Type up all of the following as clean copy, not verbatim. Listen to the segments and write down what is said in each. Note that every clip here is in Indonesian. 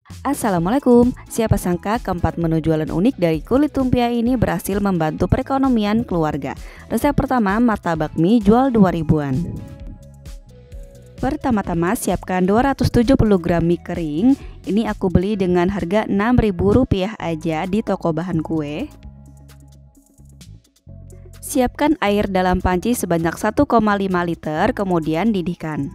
Assalamualaikum. Siapa sangka keempat menu jualan unik dari kulit lumpia ini berhasil membantu perekonomian keluarga. Resep pertama, martabak mie jual 2 ribuan. Pertama-tama siapkan 270 gram mie kering. Ini aku beli dengan harga Rp6.000 aja di toko bahan kue. Siapkan air dalam panci sebanyak 1,5 liter, kemudian didihkan.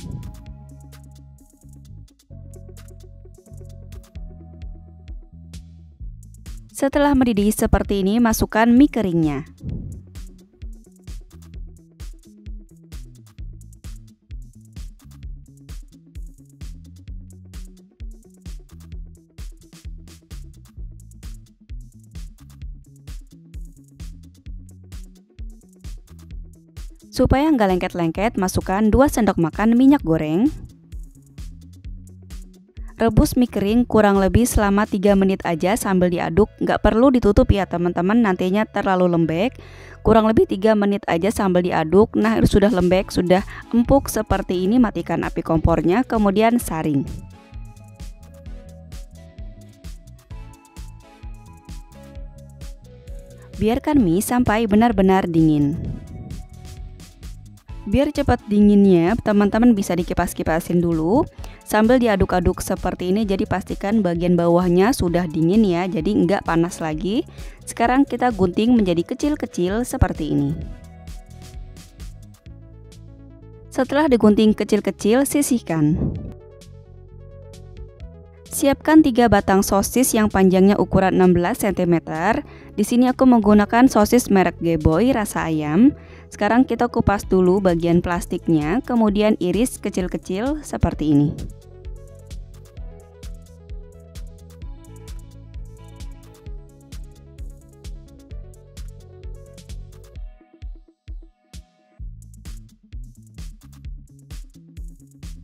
Setelah mendidih seperti ini, masukkan mie keringnya. Supaya nggak lengket-lengket, masukkan 2 sendok makan minyak goreng. Rebus mie kering kurang lebih selama 3 menit aja sambil diaduk. Nggak perlu ditutup ya teman-teman, nantinya terlalu lembek. Kurang lebih 3 menit aja sambil diaduk. Nah, sudah lembek, sudah empuk seperti ini, matikan api kompornya, kemudian saring. Biarkan mie sampai benar-benar dingin. Biar cepat dinginnya, teman-teman bisa dikipas-kipasin dulu sambil diaduk-aduk seperti ini. Jadi pastikan bagian bawahnya sudah dingin ya, jadi nggak panas lagi. Sekarang kita gunting menjadi kecil-kecil seperti ini. Setelah digunting kecil-kecil, sisihkan. Siapkan 3 batang sosis yang panjangnya ukuran 16 cm. Di sini aku menggunakan sosis merek Geboy rasa ayam. Sekarang kita kupas dulu bagian plastiknya, kemudian iris kecil-kecil seperti ini.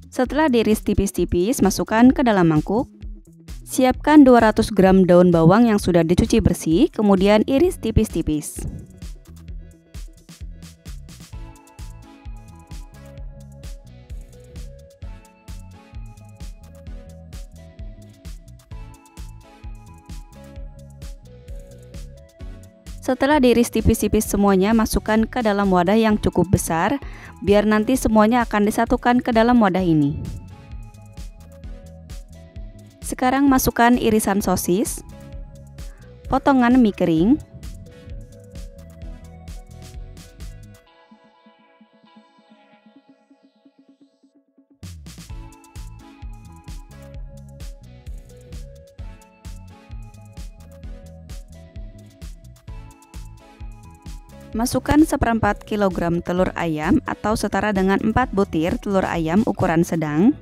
Setelah diiris tipis-tipis, masukkan ke dalam mangkuk. Siapkan 200 gram daun bawang yang sudah dicuci bersih, kemudian iris tipis-tipis. Setelah diiris tipis-tipis semuanya, masukkan ke dalam wadah yang cukup besar, biar nanti semuanya akan disatukan ke dalam wadah ini. Sekarang masukkan irisan sosis, potongan mie kering, masukkan 1/4 kg telur ayam atau setara dengan 4 butir telur ayam ukuran sedang.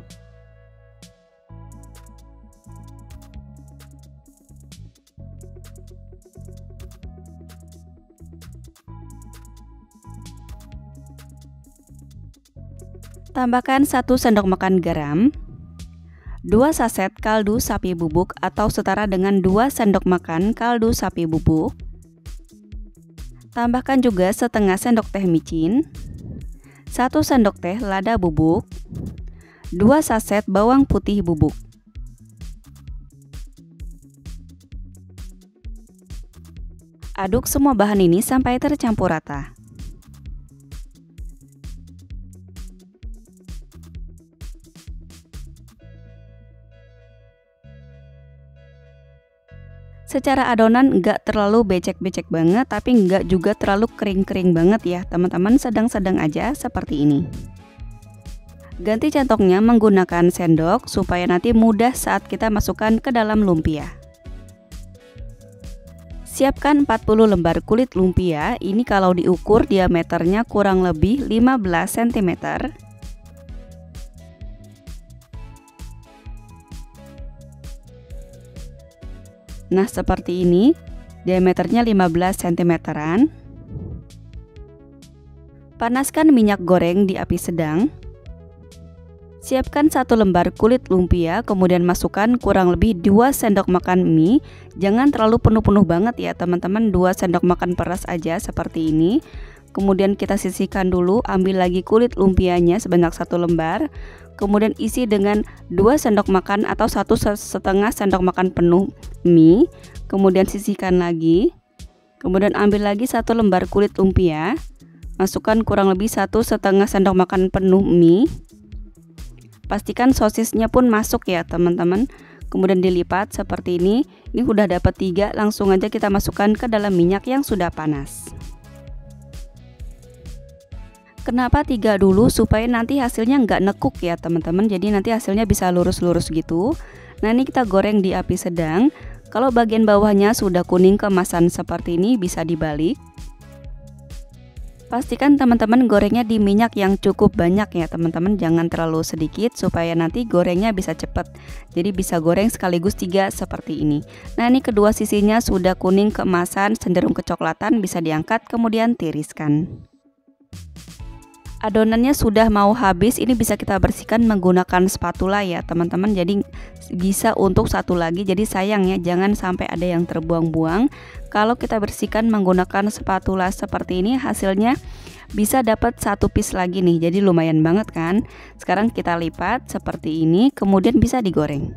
Tambahkan 1 sendok makan garam, 2 saset kaldu sapi bubuk atau setara dengan 2 sendok makan kaldu sapi bubuk. Tambahkan juga setengah sendok teh micin, 1 sendok teh lada bubuk, 2 saset bawang putih bubuk. Aduk semua bahan ini sampai tercampur rata. Secara adonan nggak terlalu becek-becek banget, tapi nggak juga terlalu kering-kering banget ya teman-teman, sedang-sedang aja seperti ini. Ganti centongnya menggunakan sendok supaya nanti mudah saat kita masukkan ke dalam lumpia. Siapkan 40 lembar kulit lumpia, ini kalau diukur diameternya kurang lebih 15 cm. Nah, seperti ini, diameternya 15 cm-an. Panaskan minyak goreng di api sedang. Siapkan 1 lembar kulit lumpia, kemudian masukkan kurang lebih 2 sendok makan mie. Jangan terlalu penuh-penuh banget ya teman-teman, 2 sendok makan peras aja seperti ini. Kemudian kita sisihkan dulu, ambil lagi kulit lumpianya sebanyak 1 lembar. Kemudian isi dengan 2 sendok makan atau 1,5 sendok makan penuh mie. Kemudian sisihkan lagi. Kemudian ambil lagi 1 lembar kulit lumpia. Masukkan kurang lebih 1,5 sendok makan penuh mie. Pastikan sosisnya pun masuk ya teman-teman. Kemudian dilipat seperti ini. Ini udah dapat 3, langsung aja kita masukkan ke dalam minyak yang sudah panas. Kenapa 3 dulu? Supaya nanti hasilnya nggak nekuk ya teman-teman. Jadi nanti hasilnya bisa lurus-lurus gitu. Nah ini kita goreng di api sedang. Kalau bagian bawahnya sudah kuning keemasan seperti ini, bisa dibalik. Pastikan teman-teman gorengnya di minyak yang cukup banyak ya teman-teman. Jangan terlalu sedikit supaya nanti gorengnya bisa cepet. Jadi bisa goreng sekaligus 3 seperti ini. Nah ini kedua sisinya sudah kuning keemasan, cenderung kecoklatan, bisa diangkat kemudian tiriskan. Adonannya sudah mau habis, ini bisa kita bersihkan menggunakan spatula ya teman-teman. Jadi bisa untuk satu lagi, jadi sayang ya, jangan sampai ada yang terbuang-buang. Kalau kita bersihkan menggunakan spatula seperti ini, hasilnya bisa dapat 1 piece lagi nih, jadi lumayan banget kan. Sekarang kita lipat seperti ini, kemudian bisa digoreng.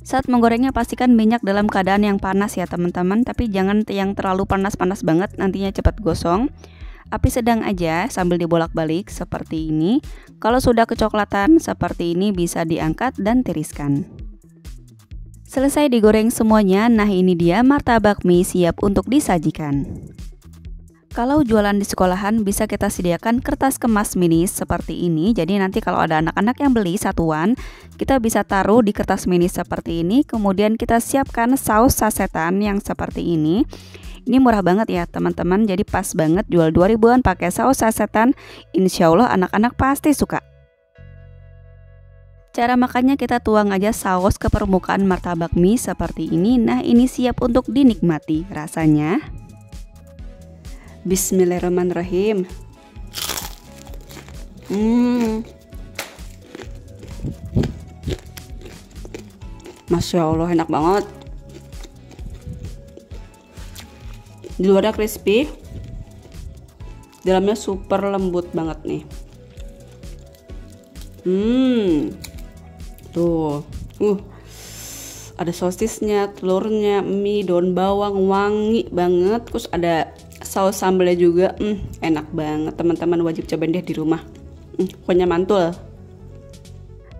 Saat menggorengnya pastikan minyak dalam keadaan yang panas ya teman-teman, tapi jangan yang terlalu panas-panas banget, nantinya cepat gosong. Api sedang aja sambil dibolak-balik seperti ini. Kalau sudah kecoklatan seperti ini bisa diangkat dan tiriskan. Selesai digoreng semuanya, nah ini dia martabak mie siap untuk disajikan. Kalau jualan di sekolahan bisa kita sediakan kertas kemas mini seperti ini. Jadi nanti kalau ada anak-anak yang beli satuan, kita bisa taruh di kertas mini seperti ini. Kemudian kita siapkan saus sasetan yang seperti ini. Ini murah banget ya teman-teman, jadi pas banget jual 2.000-an pakai saus sasetan. Insya Allah anak-anak pasti suka. Cara makannya kita tuang aja saus ke permukaan martabak mie seperti ini. Nah ini siap untuk dinikmati rasanya. Bismillahirrahmanirrahim. Masya Allah enak banget. Di luarnya crispy, dalamnya super lembut banget nih. Tuh, ada sosisnya, telurnya, mie, daun bawang, wangi banget. Terus ada saus sambalnya juga, enak banget. Teman-teman wajib cobain deh di rumah. Pokoknya mantul.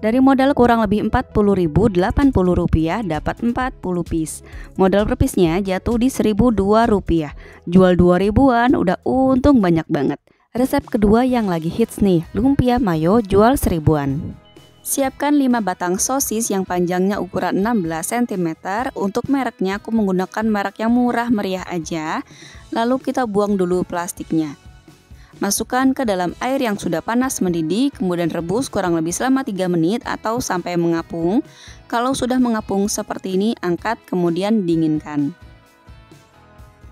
Dari modal kurang lebih 40.000, Rp80 dapat 40 piece. Modal per piece-nya jatuh di Rp1.002. Jual 2.000-an udah untung banyak banget. Resep kedua yang lagi hits nih, lumpia mayo jual 1.000-an. Siapkan 5 batang sosis yang panjangnya ukuran 16 cm. Untuk mereknya aku menggunakan merek yang murah meriah aja. Lalu kita buang dulu plastiknya. Masukkan ke dalam air yang sudah panas mendidih, kemudian rebus kurang lebih selama 3 menit atau sampai mengapung. Kalau sudah mengapung seperti ini, angkat kemudian dinginkan.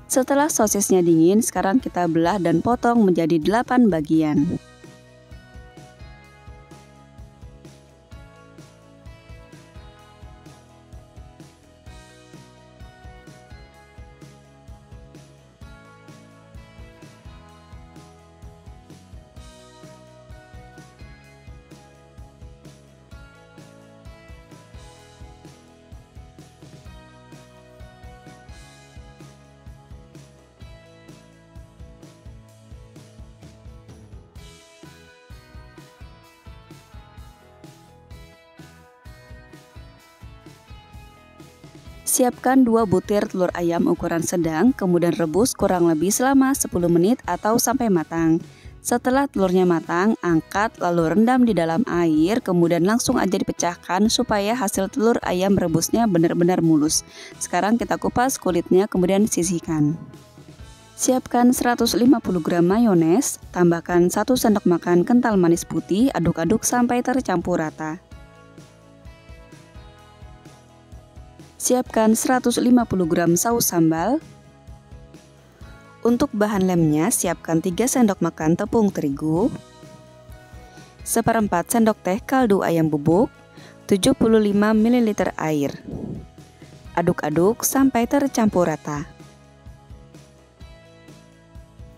Setelah sosisnya dingin, sekarang kita belah dan potong menjadi 8 bagian. Siapkan 2 butir telur ayam ukuran sedang, kemudian rebus kurang lebih selama 10 menit atau sampai matang. Setelah telurnya matang, angkat lalu rendam di dalam air, kemudian langsung aja dipecahkan supaya hasil telur ayam rebusnya benar-benar mulus. Sekarang kita kupas kulitnya, kemudian sisihkan. Siapkan 150 gram mayones, tambahkan 1 sendok makan kental manis putih, aduk-aduk sampai tercampur rata. Siapkan 150 gram saus sambal. Untuk bahan lemnya, siapkan 3 sendok makan tepung terigu, 1/4 sendok teh kaldu ayam bubuk, 75 ml air. Aduk-aduk sampai tercampur rata.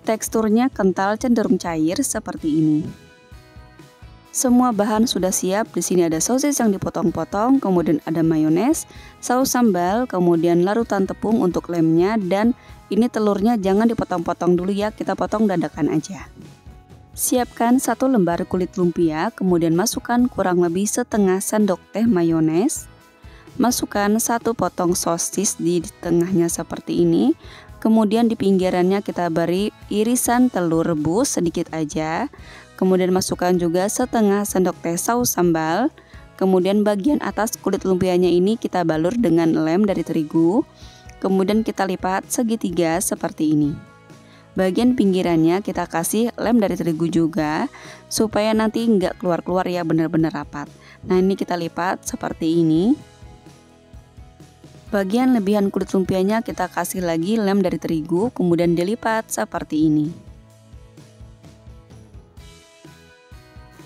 Teksturnya kental cenderung cair seperti ini. Semua bahan sudah siap. Di sini ada sosis yang dipotong-potong, kemudian ada mayones, saus sambal, kemudian larutan tepung untuk lemnya, dan ini telurnya jangan dipotong-potong dulu ya, kita potong dadakan aja. Siapkan 1 lembar kulit lumpia, kemudian masukkan kurang lebih setengah sendok teh mayones. Masukkan 1 potong sosis di tengahnya seperti ini. Kemudian di pinggirannya kita beri irisan telur rebus sedikit aja. Kemudian masukkan juga setengah sendok teh saus sambal. Kemudian bagian atas kulit lumpianya ini kita balur dengan lem dari terigu. Kemudian kita lipat segitiga seperti ini. Bagian pinggirannya kita kasih lem dari terigu juga, supaya nanti nggak keluar-keluar ya, benar-benar rapat. Nah, ini kita lipat seperti ini. Bagian lebihan kulit lumpianya kita kasih lagi lem dari terigu, kemudian dilipat seperti ini.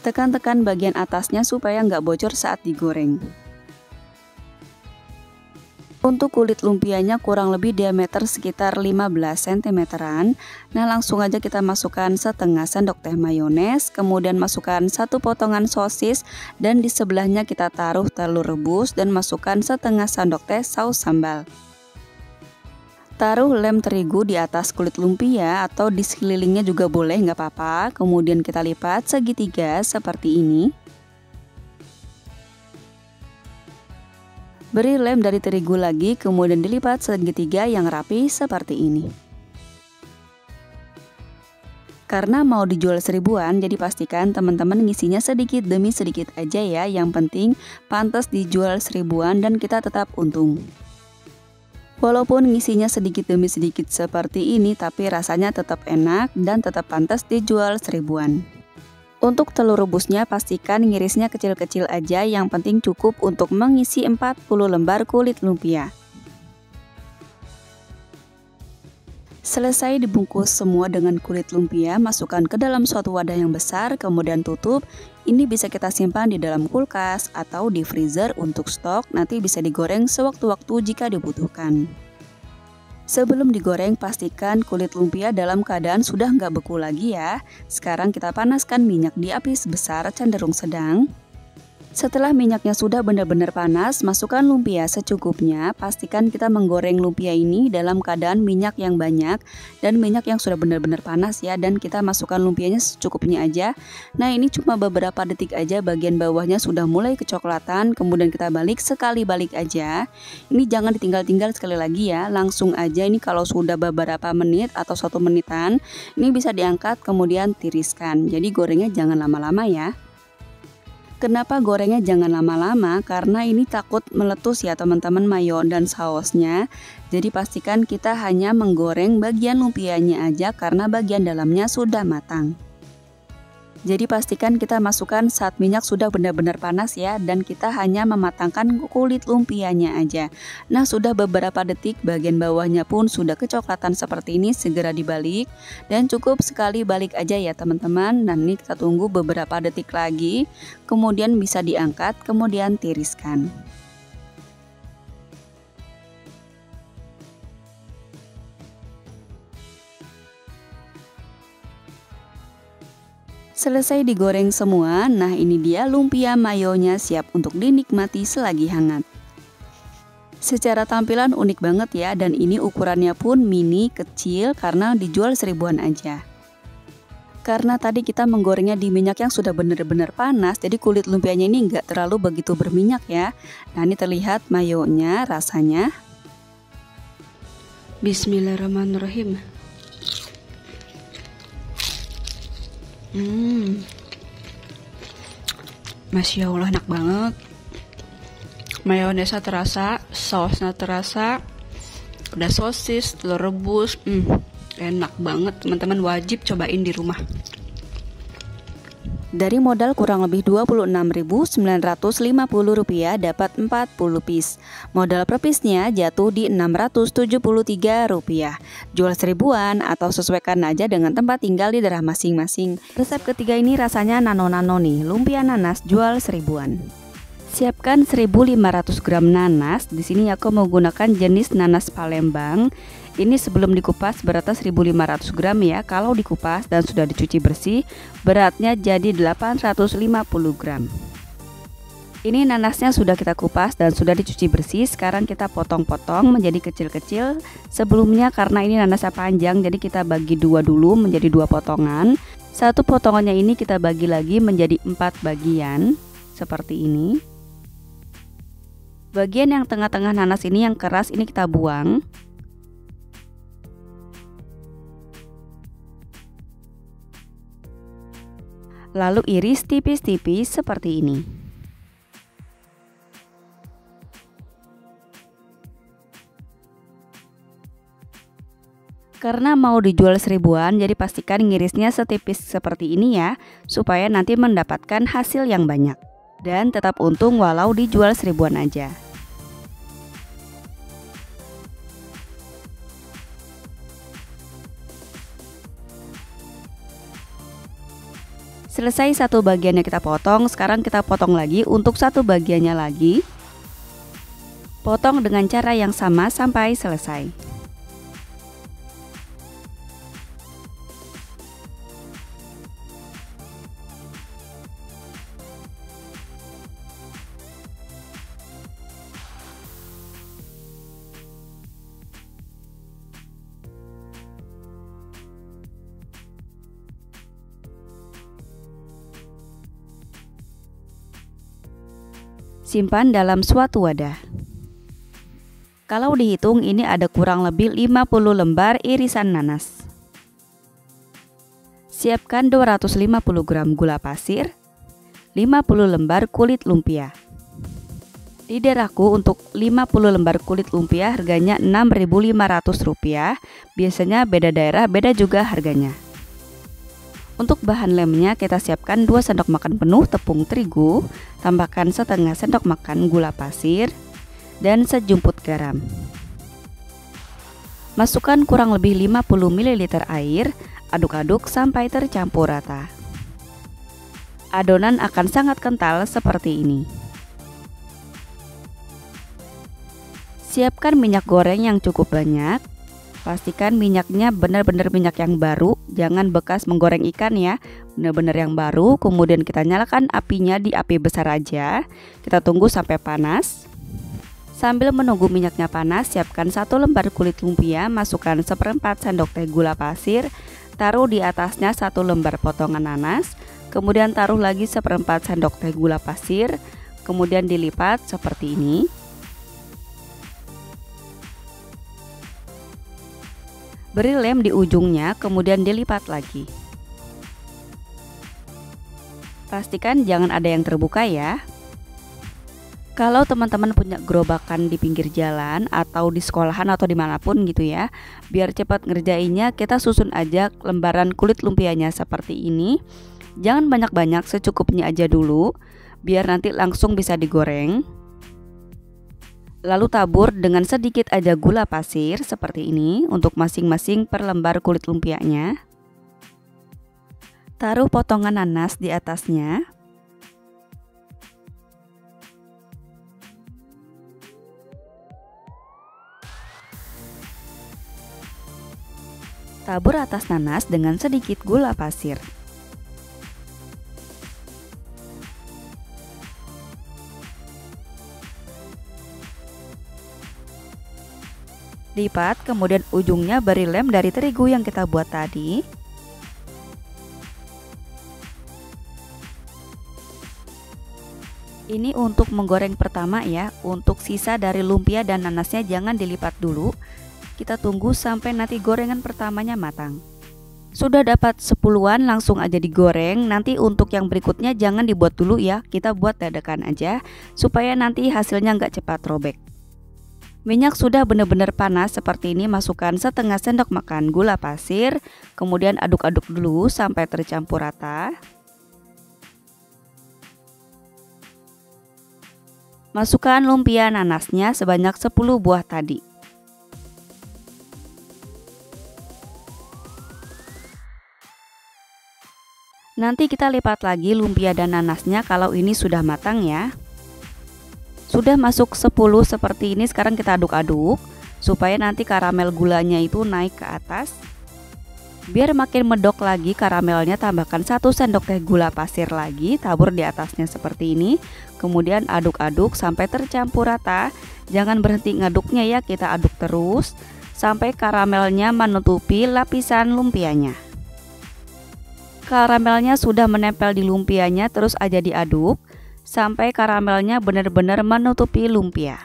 Tekan-tekan bagian atasnya supaya nggak bocor saat digoreng. Untuk kulit lumpianya kurang lebih diameter sekitar 15 cm-an. Nah, langsung aja kita masukkan setengah sendok teh mayones, kemudian masukkan 1 potongan sosis, dan di sebelahnya kita taruh telur rebus dan masukkan setengah sendok teh saus sambal. Taruh lem terigu di atas kulit lumpia atau di sekelilingnya juga boleh, nggak apa-apa. Kemudian kita lipat segitiga seperti ini. Beri lem dari terigu lagi, kemudian dilipat segitiga yang rapi seperti ini. Karena mau dijual 1000-an, jadi pastikan teman-teman ngisinya sedikit demi sedikit aja ya. Yang penting pantas dijual 1000-an dan kita tetap untung. Walaupun ngisinya sedikit demi sedikit seperti ini, tapi rasanya tetap enak dan tetap pantas dijual 1000-an. Untuk telur rebusnya pastikan ngirisnya kecil-kecil aja, yang penting cukup untuk mengisi 40 lembar kulit lumpia. Selesai dibungkus semua dengan kulit lumpia, masukkan ke dalam suatu wadah yang besar, kemudian tutup. Ini bisa kita simpan di dalam kulkas atau di freezer untuk stok, nanti bisa digoreng sewaktu-waktu jika dibutuhkan. Sebelum digoreng, pastikan kulit lumpia dalam keadaan sudah nggak beku lagi ya. Sekarang kita panaskan minyak di api sebesar cenderung sedang. Setelah minyaknya sudah benar-benar panas, masukkan lumpia secukupnya. Pastikan kita menggoreng lumpia ini dalam keadaan minyak yang banyak dan minyak yang sudah benar-benar panas ya. Dan kita masukkan lumpianya secukupnya aja. Nah, ini cuma beberapa detik aja, bagian bawahnya sudah mulai kecoklatan. Kemudian kita balik, sekali balik aja. Ini jangan ditinggal-tinggal sekali lagi ya, langsung aja. Ini kalau sudah beberapa menit atau 1 menitan, ini bisa diangkat kemudian tiriskan. Jadi gorengnya jangan lama-lama ya. Kenapa gorengnya jangan lama-lama? Karena ini takut meletus ya teman-teman, mayo dan sausnya. Jadi pastikan kita hanya menggoreng bagian lumpianya aja karena bagian dalamnya sudah matang. Jadi pastikan kita masukkan saat minyak sudah benar-benar panas ya, dan kita hanya mematangkan kulit lumpianya aja. Nah, sudah beberapa detik bagian bawahnya pun sudah kecoklatan seperti ini, segera dibalik dan cukup sekali balik aja ya teman-teman. Dan ini kita tunggu beberapa detik lagi, kemudian bisa diangkat, kemudian tiriskan. Selesai digoreng semua, nah ini dia lumpia mayonya siap untuk dinikmati selagi hangat. Secara tampilan unik banget ya, dan ini ukurannya pun mini kecil karena dijual 1000-an aja. Karena tadi kita menggorengnya di minyak yang sudah benar-benar panas, jadi kulit lumpianya ini nggak terlalu begitu berminyak ya. Nah, ini terlihat mayonya, rasanya. Bismillahirrahmanirrahim. Masya Allah, enak banget. Mayonesnya terasa, sausnya terasa, udah sosis, telur rebus, enak banget. Teman-teman wajib cobain di rumah. Dari modal kurang lebih Rp26.950 dapat 40 piece. Modal per piece-nya jatuh di Rp673. Jual 1000-an atau sesuaikan aja dengan tempat tinggal di daerah masing-masing. Resep ketiga ini rasanya nano-nano nih, lumpia nanas jual 1000-an. Siapkan 1.500 gram nanas. Di sini aku menggunakan jenis nanas Palembang. Ini sebelum dikupas beratnya 1.500 gram ya. Kalau dikupas dan sudah dicuci bersih, beratnya jadi 850 gram. Ini nanasnya sudah kita kupas dan sudah dicuci bersih. Sekarang kita potong-potong menjadi kecil-kecil. Sebelumnya karena ini nanasnya panjang, jadi kita bagi dua dulu menjadi dua potongan. Satu potongannya ini kita bagi lagi menjadi 4 bagian seperti ini. Bagian yang tengah-tengah nanas ini yang keras ini kita buang. Lalu iris tipis-tipis seperti ini. Karena mau dijual 1000-an, jadi pastikan ngirisnya setipis seperti ini ya, supaya nanti mendapatkan hasil yang banyak. Dan tetap untung walau dijual 1000-an aja. Selesai satu bagiannya kita potong, sekarang kita potong lagi untuk satu bagiannya lagi. Potong dengan cara yang sama sampai selesai. Simpan dalam suatu wadah. Kalau dihitung ini ada kurang lebih 50 lembar irisan nanas. Siapkan 250 gram gula pasir, 50 lembar kulit lumpia. Di daerahku untuk 50 lembar kulit lumpia harganya Rp6.500. Biasanya beda daerah beda juga harganya. Untuk bahan lemnya kita siapkan 2 sendok makan penuh tepung terigu, tambahkan setengah sendok makan gula pasir, dan sejumput garam. Masukkan kurang lebih 50 ml air, aduk-aduk sampai tercampur rata. Adonan akan sangat kental seperti ini. Siapkan minyak goreng yang cukup banyak. Pastikan minyaknya benar-benar minyak yang baru, jangan bekas menggoreng ikan ya, benar-benar yang baru. Kemudian kita nyalakan apinya di api besar aja. Kita tunggu sampai panas. Sambil menunggu minyaknya panas, siapkan 1 lembar kulit lumpia, masukkan 1/4 sendok teh gula pasir, taruh di atasnya 1 lembar potongan nanas, kemudian taruh lagi 1/4 sendok teh gula pasir, kemudian dilipat seperti ini. Beri lem di ujungnya, kemudian dilipat lagi. Pastikan jangan ada yang terbuka ya. Kalau teman-teman punya gerobakan di pinggir jalan atau di sekolahan atau dimanapun gitu ya, biar cepat ngerjainnya, kita susun aja lembaran kulit lumpianya seperti ini. Jangan banyak-banyak, secukupnya aja dulu, biar nanti langsung bisa digoreng. Lalu tabur dengan sedikit aja gula pasir seperti ini untuk masing-masing per lembar kulit lumpianya. Taruh potongan nanas di atasnya. Tabur atas nanas dengan sedikit gula pasir. Lipat, kemudian ujungnya beri lem dari terigu yang kita buat tadi. Ini untuk menggoreng pertama ya. Untuk sisa dari lumpia dan nanasnya jangan dilipat dulu. Kita tunggu sampai nanti gorengan pertamanya matang. Sudah dapat 10-an langsung aja digoreng. Nanti untuk yang berikutnya jangan dibuat dulu ya. Kita buat dadakan aja supaya nanti hasilnya nggak cepat robek. Minyak sudah benar-benar panas seperti ini, masukkan setengah sendok makan gula pasir, kemudian aduk-aduk dulu sampai tercampur rata. Masukkan lumpia nanasnya sebanyak 10 buah tadi. Nanti kita lipat lagi lumpia dan nanasnya kalau ini sudah matang ya. Sudah masuk 10 seperti ini, sekarang kita aduk-aduk supaya nanti karamel gulanya itu naik ke atas. Biar makin medok lagi karamelnya, tambahkan 1 sendok teh gula pasir lagi, tabur di atasnya seperti ini. Kemudian aduk-aduk sampai tercampur rata. Jangan berhenti ngaduknya ya, kita aduk terus sampai karamelnya menutupi lapisan lumpianya. Karamelnya sudah menempel di lumpianya, terus aja diaduk sampai karamelnya benar-benar menutupi lumpia.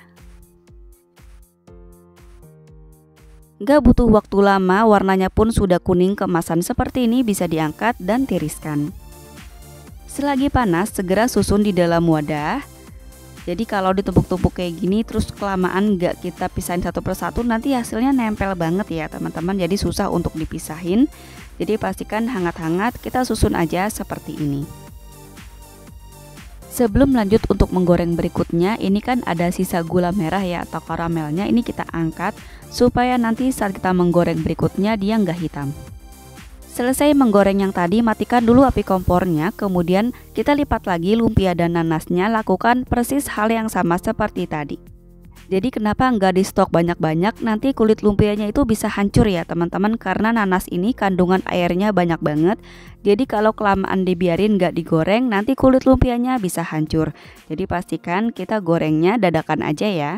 Gak butuh waktu lama, warnanya pun sudah kuning keemasan seperti ini, bisa diangkat dan tiriskan. Selagi panas, segera susun di dalam wadah. Jadi kalau ditumpuk-tumpuk kayak gini terus kelamaan gak kita pisahin satu persatu, nanti hasilnya nempel banget ya teman-teman, jadi susah untuk dipisahin. Jadi pastikan hangat-hangat, kita susun aja seperti ini. Sebelum lanjut untuk menggoreng berikutnya, ini kan ada sisa gula merah ya atau karamelnya, ini kita angkat supaya nanti saat kita menggoreng berikutnya dia nggak hitam. Selesai menggoreng yang tadi, matikan dulu api kompornya, kemudian kita lipat lagi lumpia dan nanasnya, lakukan persis hal yang sama seperti tadi. Jadi kenapa nggak di stok banyak-banyak, nanti kulit lumpianya itu bisa hancur ya teman-teman, karena nanas ini kandungan airnya banyak banget. Jadi kalau kelamaan dibiarin nggak digoreng, nanti kulit lumpianya bisa hancur. Jadi pastikan kita gorengnya dadakan aja ya.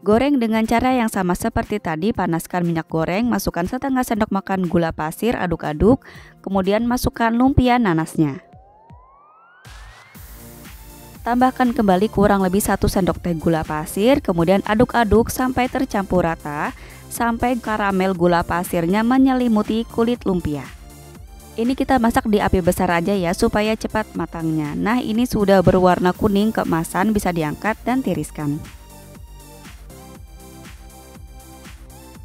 Goreng dengan cara yang sama seperti tadi, panaskan minyak goreng, masukkan setengah sendok makan gula pasir, aduk-aduk, kemudian masukkan lumpia nanasnya. Tambahkan kembali kurang lebih 1 sendok teh gula pasir, kemudian aduk-aduk sampai tercampur rata, sampai karamel gula pasirnya menyelimuti kulit lumpia. Ini kita masak di api besar aja ya, supaya cepat matangnya. Nah ini sudah berwarna kuning keemasan, bisa diangkat dan tiriskan.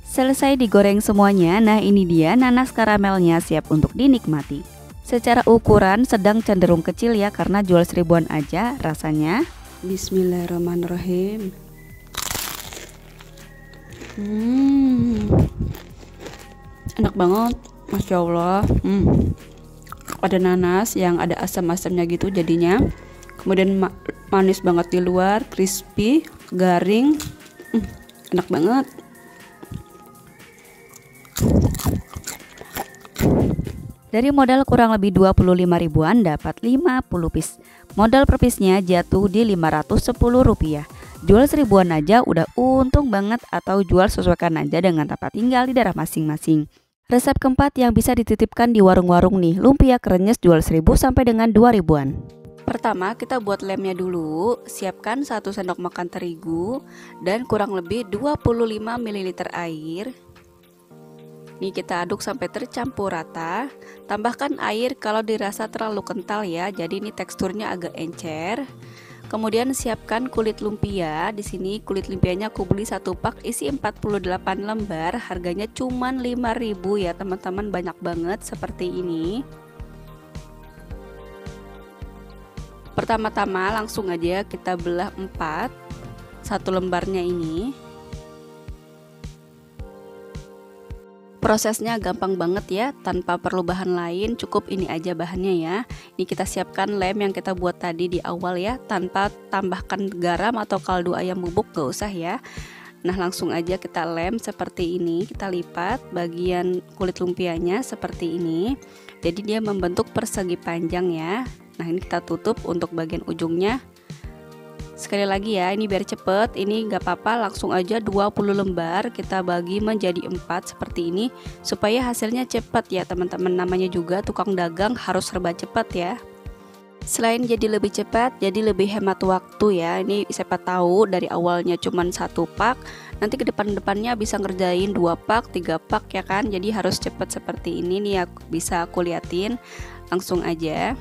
Selesai digoreng semuanya, nah ini dia nanas karamelnya siap untuk dinikmati. Secara ukuran sedang cenderung kecil ya, karena jual seribuan aja rasanya. Bismillahirrahmanirrahim. Enak banget, Masya Allah. Ada nanas yang ada asam-asamnya gitu jadinya. Kemudian manis banget di luar, crispy, garing. Enak banget. Dari modal kurang lebih 25 ribuan dapat 50 piece. Modal per piece-nya jatuh di Rp510. Jual seribuan aja udah untung banget, atau jual sesuaikan aja dengan tempat tinggal di daerah masing-masing. Resep keempat yang bisa dititipkan di warung-warung nih, lumpia krenyes jual 1000 sampai dengan 2000-an. Pertama kita buat lemnya dulu. Siapkan 1 sendok makan terigu dan kurang lebih 25 ml air. Ini kita aduk sampai tercampur rata. Tambahkan air kalau dirasa terlalu kental ya. Jadi ini teksturnya agak encer. Kemudian siapkan kulit lumpia. Di sini kulit lumpianya aku beli 1 pak isi 48 lembar. Harganya cuman 5.000 ya teman-teman, banyak banget seperti ini. Pertama-tama langsung aja kita belah 4 1 lembarnya ini. Prosesnya gampang banget ya, tanpa perlu bahan lain, cukup ini aja bahannya ya. Ini kita siapkan lem yang kita buat tadi di awal ya, tanpa tambahkan garam atau kaldu ayam bubuk, gak usah ya. Nah langsung aja kita lem seperti ini, kita lipat bagian kulit lumpianya seperti ini. Jadi dia membentuk persegi panjang ya. Nah ini kita tutup untuk bagian ujungnya. Sekali lagi ya, ini biar cepet, ini gak apa-apa langsung aja 20 lembar kita bagi menjadi 4 seperti ini, supaya hasilnya cepat ya teman-teman. Namanya juga tukang dagang harus serba cepat ya. Selain jadi lebih cepat, jadi lebih hemat waktu ya. Ini siapa tahu dari awalnya cuman 1 pak, nanti ke depan-depannya bisa ngerjain 2 pak, 3 pak ya kan. Jadi harus cepat seperti ini nih ya, bisa aku liatin. Langsung aja.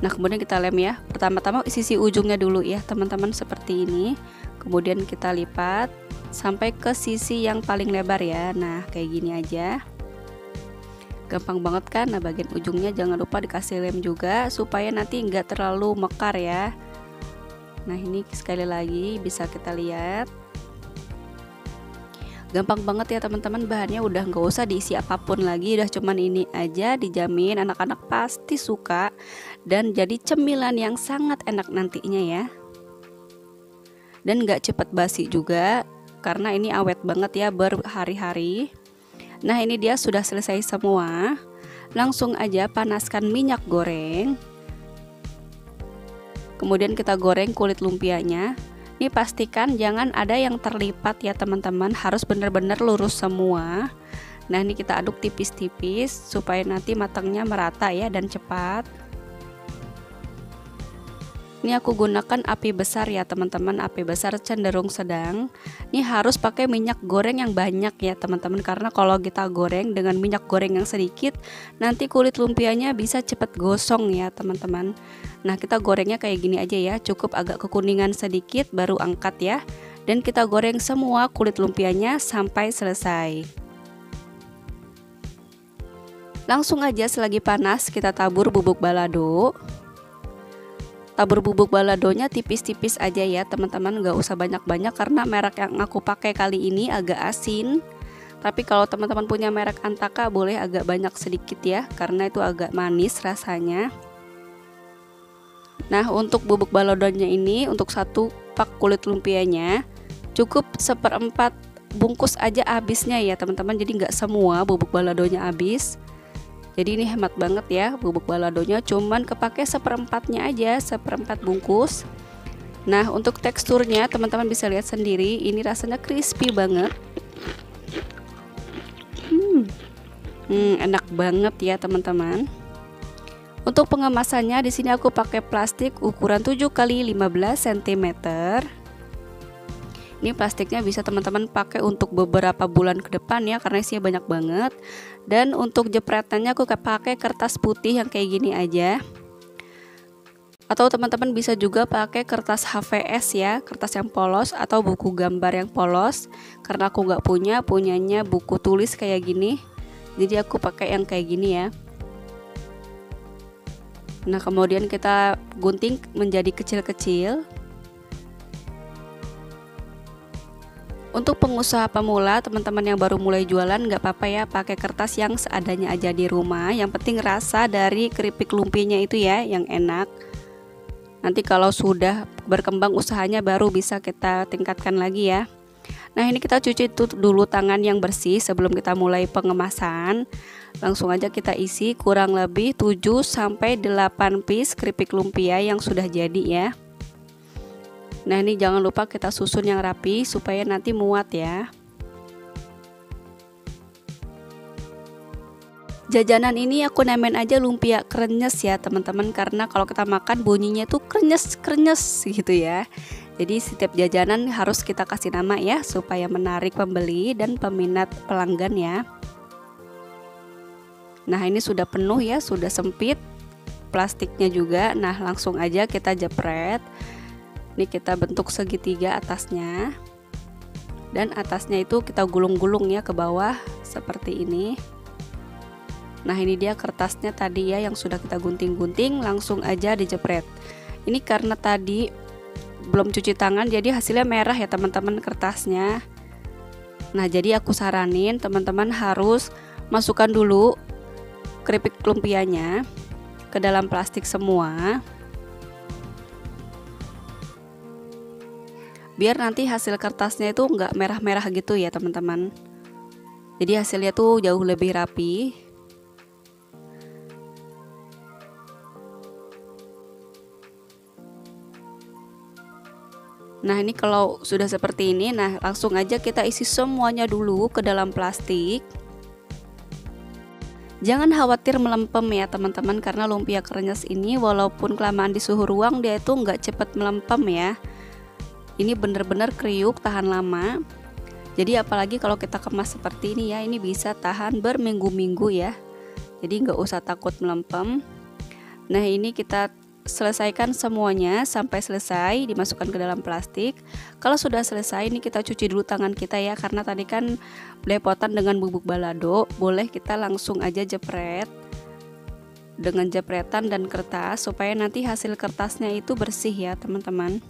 Nah kemudian kita lem ya. Pertama-tama sisi ujungnya dulu ya teman-teman, seperti ini. Kemudian kita lipat sampai ke sisi yang paling lebar ya. Nah kayak gini aja, gampang banget kan. Nah bagian ujungnya jangan lupa dikasih lem juga, supaya nanti nggak terlalu mekar ya. Nah ini sekali lagi bisa kita lihat, gampang banget ya teman-teman. Bahannya udah nggak usah diisi apapun lagi, udah cuman ini aja. Dijamin anak-anak pasti suka dan jadi cemilan yang sangat enak nantinya ya. dan nggak cepet basi juga karena ini awet banget ya berhari-hari. Nah ini dia sudah selesai semua. Langsung aja panaskan minyak goreng. Kemudian kita goreng kulit lumpianya. Ini pastikan jangan ada yang terlipat ya teman-teman, harus benar-benar lurus semua. Nah ini kita aduk tipis-tipis supaya nanti matangnya merata ya dan cepat. Ini aku gunakan api besar ya teman-teman, api besar cenderung sedang. Ini harus pakai minyak goreng yang banyak ya teman-teman, karena kalau kita goreng dengan minyak goreng yang sedikit, nanti kulit lumpianya bisa cepet gosong ya teman-teman. Nah kita gorengnya kayak gini aja ya, cukup agak kekuningan sedikit baru angkat ya. Dan kita goreng semua kulit lumpianya sampai selesai. Langsung aja selagi panas kita tabur bubuk balado. Tabur bubuk baladonya tipis-tipis aja ya teman-teman, nggak usah banyak-banyak karena merek yang aku pakai kali ini agak asin. Tapi kalau teman-teman punya merek Antaka boleh agak banyak sedikit ya, karena itu agak manis rasanya. Nah untuk bubuk baladonya ini, untuk 1 pak kulit lumpianya cukup 1/4 bungkus aja habisnya ya teman-teman, jadi nggak semua bubuk baladonya habis. Jadi ini hemat banget ya, bubuk baladonya cuman kepake 1/4-nya aja, 1/4 bungkus. Nah untuk teksturnya teman-teman bisa lihat sendiri, ini rasanya crispy banget. Enak banget ya teman-teman. Untuk pengemasannya di sini aku pakai plastik ukuran 7 x 15 cm. Ini plastiknya bisa teman-teman pakai untuk beberapa bulan ke depan ya, karena isinya banyak banget. Dan untuk jepretannya aku pakai kertas putih yang kayak gini aja. Atau teman-teman bisa juga pakai kertas HVS ya, kertas yang polos atau buku gambar yang polos. Karena aku nggak punyanya buku tulis kayak gini, jadi aku pakai yang kayak gini ya. Nah kemudian kita gunting menjadi kecil-kecil. Untuk pengusaha pemula, teman-teman yang baru mulai jualan nggak apa-apa ya, pakai kertas yang seadanya aja di rumah. Yang penting rasa dari keripik lumpianya itu ya yang enak. Nanti kalau sudah berkembang usahanya baru bisa kita tingkatkan lagi ya. Nah ini kita cuci dulu tangan yang bersih sebelum kita mulai pengemasan. Langsung aja kita isi kurang lebih 7-8 piece keripik lumpia yang sudah jadi ya. Nah ini jangan lupa kita susun yang rapi supaya nanti muat ya. Jajanan ini aku namain aja lumpia krenyes ya teman-teman, karena kalau kita makan bunyinya tuh krenyes gitu ya. Jadi setiap jajanan harus kita kasih nama ya, supaya menarik pembeli dan peminat pelanggan ya. Nah ini sudah penuh ya, sudah sempit plastiknya juga. Nah langsung aja kita jepret. Ini kita bentuk segitiga atasnya, dan atasnya itu kita gulung-gulung ya ke bawah seperti ini. Nah ini dia kertasnya tadi ya yang sudah kita gunting-gunting, langsung aja dijepret. Ini karena tadi belum cuci tangan jadi hasilnya merah ya teman-teman kertasnya. Nah jadi aku saranin teman-teman harus masukkan dulu keripik lumpianya ke dalam plastik semua, biar nanti hasil kertasnya itu nggak merah-merah gitu ya teman-teman. Jadi hasilnya tuh jauh lebih rapi. Nah ini kalau sudah seperti ini, nah langsung aja kita isi semuanya dulu ke dalam plastik. Jangan khawatir melempem ya teman-teman, karena lumpia krenyes ini walaupun kelamaan di suhu ruang dia itu nggak cepet melempem ya. Ini bener-bener kriuk, tahan lama. Jadi apalagi kalau kita kemas seperti ini ya, ini bisa tahan berminggu-minggu ya. Jadi nggak usah takut melempem. Nah ini kita selesaikan semuanya sampai selesai, dimasukkan ke dalam plastik. Kalau sudah selesai ini kita cuci dulu tangan kita ya, karena tadi kan belepotan dengan bubuk balado. Boleh kita langsung aja jepret dengan jepretan dan kertas supaya nanti hasil kertasnya itu bersih ya teman-teman.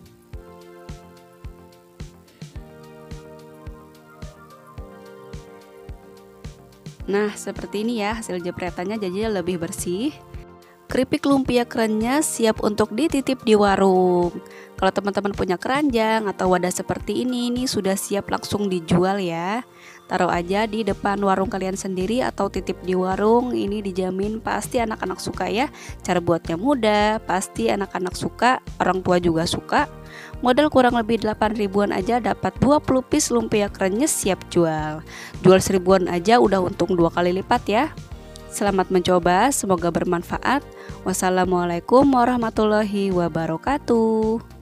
Nah seperti ini ya hasil jepretannya, jadinya lebih bersih. Keripik lumpia krenyes siap untuk dititip di warung. Kalau teman-teman punya keranjang atau wadah seperti ini sudah siap langsung dijual ya. Taruh aja di depan warung kalian sendiri atau titip di warung, ini dijamin pasti anak-anak suka ya. Cara buatnya mudah, pasti anak-anak suka, orang tua juga suka. Modal kurang lebih 8 ribuan aja dapat 20 piece lumpia krenyes siap jual. Jual 1000-an aja udah untung 2 kali lipat ya. Selamat mencoba, semoga bermanfaat. Wassalamualaikum warahmatullahi wabarakatuh.